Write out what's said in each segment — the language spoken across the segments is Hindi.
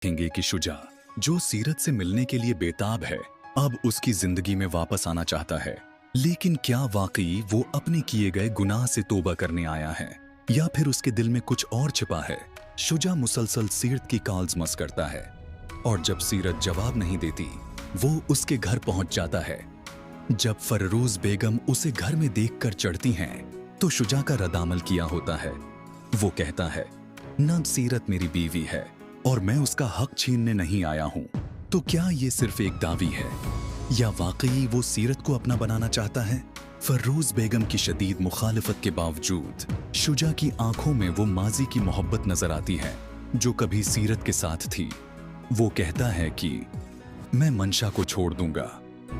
देखेंगे कि शुजा, जो सीरत से मिलने के लिए बेताब है, अब उसकी जिंदगी में वापस आना चाहता है। लेकिन क्या वाकई वो अपने किए गए गुनाह से तौबा करने आया है, या फिर उसके दिल में कुछ और छिपा है? शुजा मुसलसल सीरत की कॉल्स मस करता है, और जब सीरत जवाब नहीं देती, वो उसके घर पहुंच जाता है। जब फर्रोज बेगम उसे घर में देखकर चढ़ती हैं, तो शुजा का रद्द-अमल किया होता है। वो कहता है, न सीरत मेरी बीवी है और मैं उसका हक छीनने नहीं आया हूं। तो क्या ये सिर्फ एक दावी है, या वाकई वो सीरत को अपना बनाना चाहता है? फर्रोज बेगम की शदीद मुखालिफत के बावजूद शुजा की आंखों में वो माजी की मोहब्बत नजर आती है, जो कभी सीरत के साथ थी। वो कहता है कि मैं मंशा को छोड़ दूंगा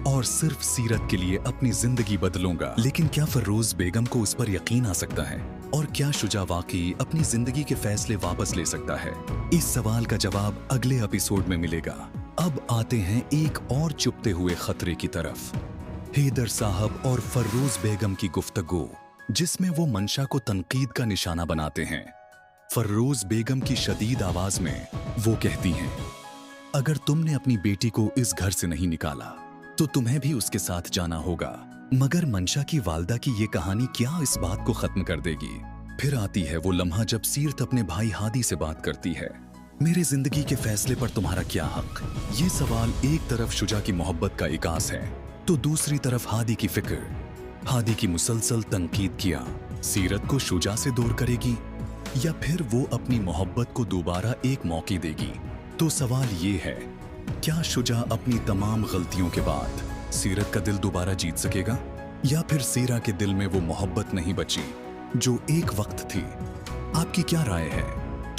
और सिर्फ सीरत के लिए अपनी जिंदगी बदलूंगा। लेकिन क्या फर्रोज बेगम को उस पर यकीन आ सकता है? और क्या शुजा वाकई अपनी जिंदगी के फैसले वापस ले सकता है? इस सवाल का जवाब अगले एपिसोड में मिलेगा। अब आते हैं एक और चुपते हुए खतरे की तरफ, हैदर साहब और फर्रोज बेगम की गुफ्तगू, जिसमें वो मंशा को तनकीद का निशाना बनाते हैं। फर्रोज बेगम की शदीद आवाज में वो कहती हैं, अगर तुमने अपनी बेटी को इस घर से नहीं निकाला तो तुम्हें भी उसके साथ जाना होगा। मगर मंशा की वालदा की ये कहानी क्या इस बात को खत्म कर देगी? फिर आती है वो लम्हा जब सीरत अपने भाई हादी से बात करती है, मेरे जिंदगी के फैसले पर तुम्हारा क्या हक? ये सवाल एक तरफ शुजा की मोहब्बत का इकास है, तो दूसरी तरफ हादी की फिक्र। हादी की मुसलसल तनकीद किया सीरत को शुजा से दूर करेगी, या फिर वो अपनी मोहब्बत को दोबारा एक मौका देगी? तो सवाल ये है, क्या शुजा अपनी तमाम गलतियों के बाद सीरत का दिल दोबारा जीत सकेगा, या फिर सीरा के दिल में वो मोहब्बत नहीं बची जो एक वक्त थी? आपकी क्या राय है?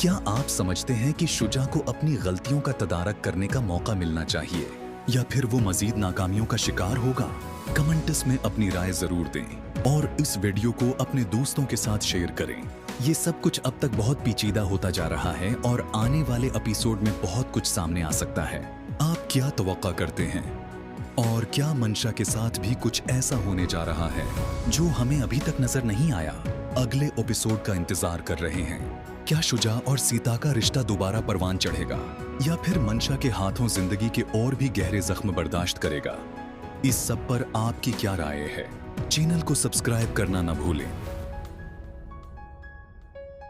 क्या आप समझते हैं कि शुजा को अपनी गलतियों का तदारक करने का मौका मिलना चाहिए, या फिर वो मजीद नाकामियों का शिकार होगा? कमेंट्स में अपनी राय जरूर दें और इस वीडियो को अपने दोस्तों के साथ शेयर करें। ये सब कुछ अब तक बहुत पेचीदा होता जा रहा है और आने वाले एपिसोड में बहुत कुछ सामने आ सकता है। आप क्या तवक्का करते हैं? और क्या मंशा के साथ भी कुछ ऐसा होने जा रहा है जो हमें अभी तक नजर नहीं आया? अगले एपिसोड का इंतजार कर रहे हैं। क्या शुजा और सीता का रिश्ता दोबारा परवान चढ़ेगा, या फिर मंशा के हाथों जिंदगी के और भी गहरे जख्म बर्दाश्त करेगा? इस सब पर आपकी क्या राय है? चैनल को सब्सक्राइब करना न भूलें।